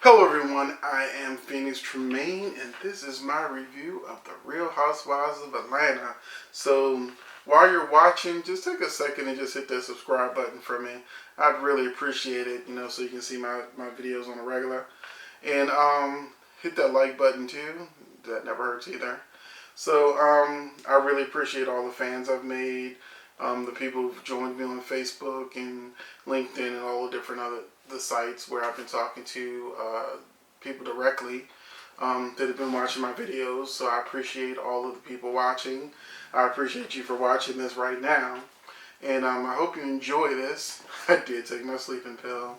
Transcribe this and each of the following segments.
Hello everyone, I am Phoenix Tremaine and this is my review of the Real Housewives of Atlanta. So while you're watching, just take a second and just hit that subscribe button for me. I'd really appreciate it, so you can see my videos on a regular. And hit that like button too, that never hurts either. So I really appreciate all the fans I've made, the people who've joined me on Facebook and LinkedIn and all the different the sites where I've been talking to people directly that have been watching my videos. So I appreciate all of the people watching. I appreciate you for watching this right now. And I hope you enjoy this. I did take my sleeping pill.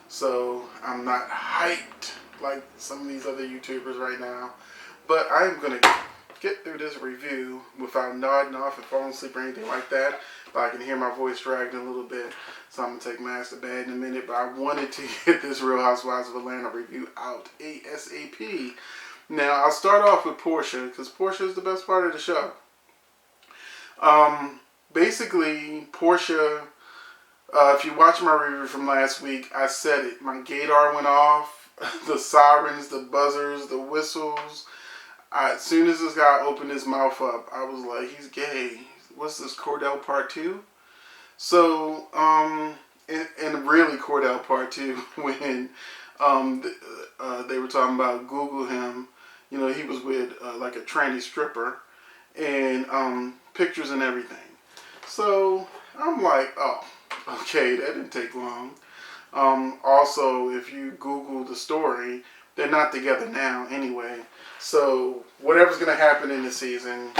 So I'm not hyped like some of these other YouTubers right now. But I am going to get through this review without nodding off and falling asleep or anything like that. But I can hear my voice dragging a little bit. So I'm going to take my ass to bed in a minute. But I wanted to get this Real Housewives of Atlanta review out ASAP. Now, I'll start off with Portia, because Portia is the best part of the show. Basically, Portia, if you watch my review from last week, I said it. My gaydar went off. The sirens, the buzzers, the whistles. As soon as this guy opened his mouth up, I was like, he's gay. What's this, Cordell Part 2? So, and really Cordell Part 2, when they were talking about Google him, he was with like a tranny stripper, and pictures and everything. So, I'm like, oh, okay, that didn't take long. Also, if you Google the story, they're not together now anyway. So whatever's going to happen in the season,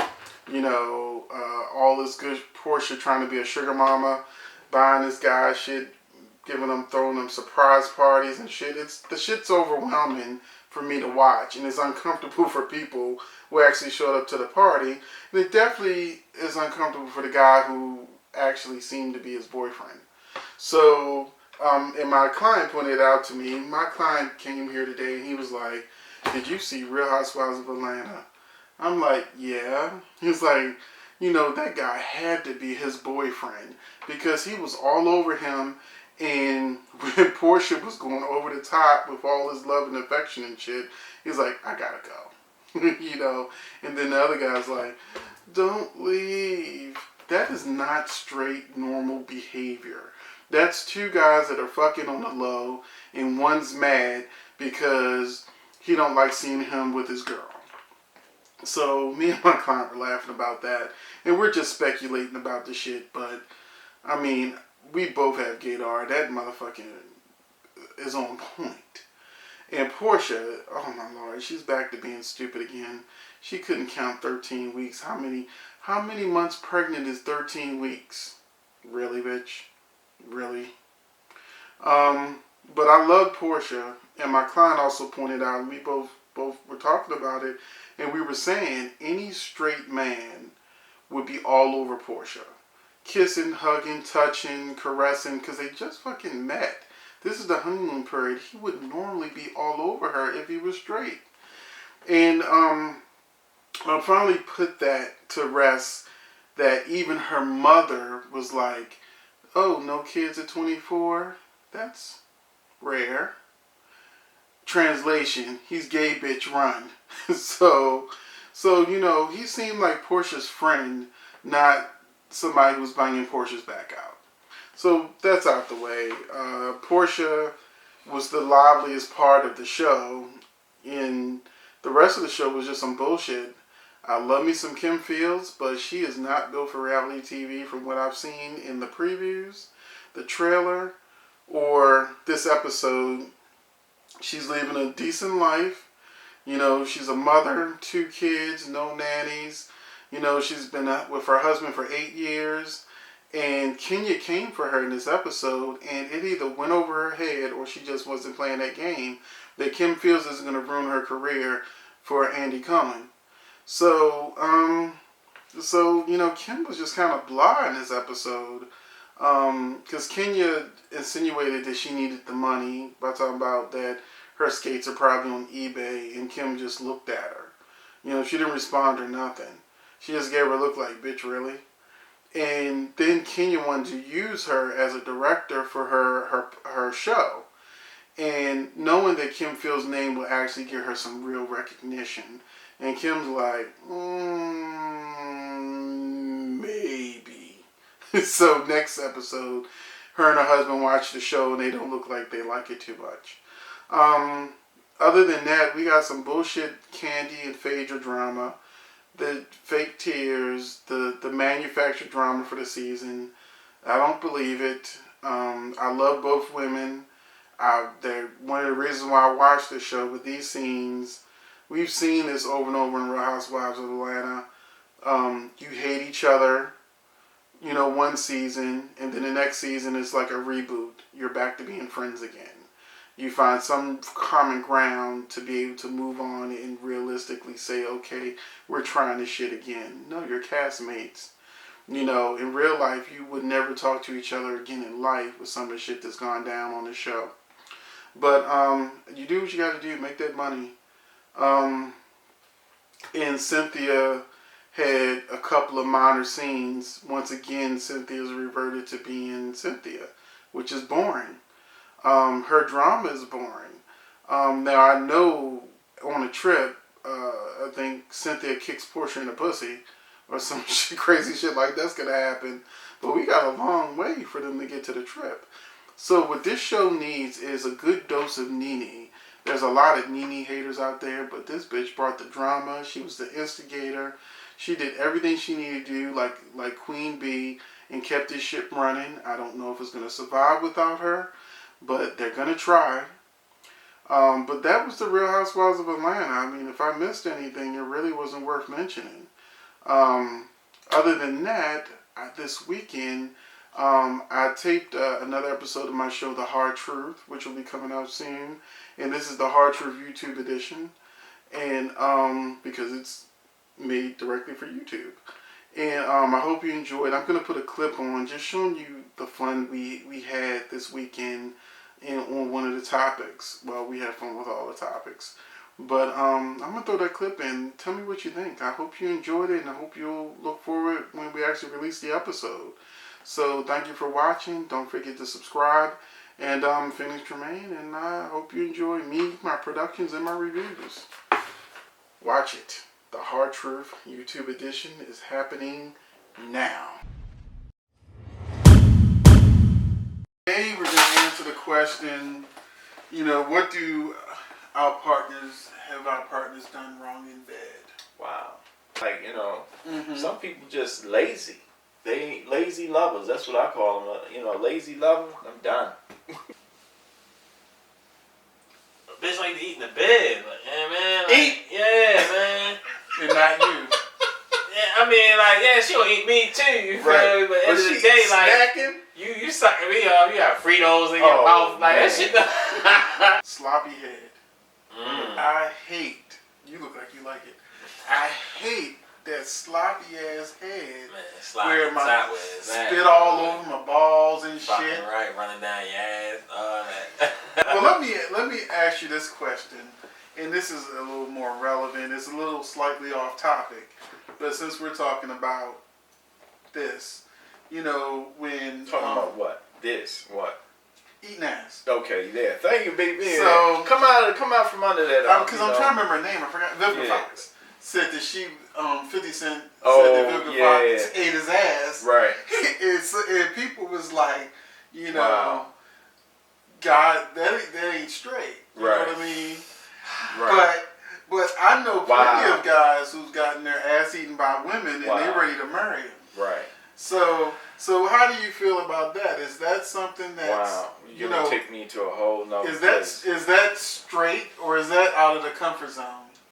all this good Portia trying to be a sugar mama, buying this guy shit, throwing them surprise parties and shit. The shit's overwhelming for me to watch, and it's uncomfortable for people who actually showed up to the party. And it definitely is uncomfortable for the guy who actually seemed to be his boyfriend. So, and my client pointed out to me, my client came here today and he was like, did you see Real Housewives of Atlanta? I'm like, yeah. He's like, that guy had to be his boyfriend because he was all over him, and when Portia was going over the top with all his love and affection and shit, he's like, I gotta go. And then the other guy's like, don't leave. That is not straight normal behavior. That's two guys that are fucking on the low, and one's mad because he don't like seeing him with his girl. So me and my client were laughing about that, and we're just speculating about the shit. But I mean, we both have gaydar. That motherfucking is on point. And Portia, oh my lord, she's back to being stupid again. She couldn't count 13 weeks. How many months pregnant is 13 weeks? Really, bitch? Really? But I love Portia, and my client also pointed out, and we both were talking about it, and we were saying any straight man would be all over Portia. Kissing, hugging, touching, caressing, because they just fucking met. This is the honeymoon period. He would normally be all over her if he was straight. And I finally put that to rest, that even her mother was like, oh, no kids at 24? That's rare. Translation, he's gay, bitch, run. so, he seemed like Portia's friend, not somebody who's banging Portia's back out. So that's out the way. Portia was the liveliest part of the show, and the rest of the show was just some bullshit. I love me some Kim Fields, but she is not built for reality TV from what I've seen in the previews, the trailer, or this episode. She's living a decent life. She's a mother, 2 kids, no nannies. She's been with her husband for 8 years. And Kenya came for her in this episode, and it either went over her head or she just wasn't playing that game, that Kim feels is going to ruin her career for Andy Cohen. So, Kim was just kind of blah in this episode. Because Kenya insinuated that she needed the money by talking about that her skates are probably on eBay, and Kim just looked at her. She didn't respond or nothing. She just gave her a look like, bitch, really? And then Kenya wanted to use her as a director for her show. and knowing that Kim Phil's name will actually give her some real recognition. And Kim's like, maybe. So next episode, her and her husband watch the show and they don't look like they like it too much. Other than that, we got some bullshit Candy and Phaedra drama, the fake tears, the manufactured drama for the season. I don't believe it. I love both women. They're one of the reasons why I watch the show. With these scenes, we've seen this over and over in Real Housewives of Atlanta. You hate each other, one season, and then the next season is like a reboot. You're back to being friends again. You find some common ground to be able to move on and realistically say, okay, we're trying this shit again. No, you're castmates. In real life, you would never talk to each other again in life with some of the shit that's gone down on the show. But you do what you got to do, make that money. And Cynthia had a couple of minor scenes. Once again, Cynthia's reverted to being Cynthia, which is boring. Her drama is boring. Now, I know on a trip, I think Cynthia kicks Portia in the pussy or some crazy shit like that's going to happen. But we got a long way for them to get to the trip. So what this show needs is a good dose of Nene. There's a lot of Nene haters out there, but this bitch brought the drama. She was the instigator. She did everything she needed to do like Queen Bee and kept this ship running. I don't know if it's going to survive without her, but they're going to try. But that was the Real Housewives of Atlanta. I mean, if I missed anything, it really wasn't worth mentioning. Other than that, this weekend, I taped another episode of my show, The Hard Truth, which will be coming out soon. And this is the Hard Truth YouTube edition. And because it's made directly for YouTube. And I hope you enjoyed. I'm going to put a clip on just showing you the fun we had this weekend on one of the topics. Well, we had fun with all the topics. But I'm going to throw that clip in. Tell me what you think. I hope you enjoyed it, and I hope you'll look forward when we actually release the episode. So thank you for watching. Don't forget to subscribe. And I'm Phoenix Tremaine, and I hope you enjoy me, my productions, and my reviews. Watch it. The Hard Truth YouTube edition is happening now. Today we're going to answer the question, what do our partners done wrong in bed? Wow. Like, some people just lazy. They ain't lazy lovers. That's what I call them. Lazy lover, I'm done. A bitch like to eat in the bed. Like, yeah, man. Eat? Yeah, man. And not you. Yeah, I mean, she gonna eat me too, you feel me? But at the end of the day, snacking? you sucking me up. You got Fritos in your mouth. Like, that shit. Sloppy head. I hate, you look like you like it, I hate that sloppy ass head. Man, sloppy where my sideways, spit all over my balls and fucking shit. right, running down your ass, all that. Well, let me ask you this question, and this is a little more relevant. It's a little slightly off topic, but since we're talking about this, when Talking about what? This? What? eating ass. Okay, yeah. Thank you, baby. So come out from under that. Because I'm trying to remember her name. I forgot. Vivica Fox said that she 50 Cent said that Vivica Fox ate his ass. Right. and people was like, wow. God, that ain't straight. You know what I mean? Right. But I know plenty of guys who's gotten their ass eaten by women and they're ready to marry them. Right. So how do you feel about that? Is that something that's You're gonna take me to a whole nother place. Is that straight or is that out of the comfort zone?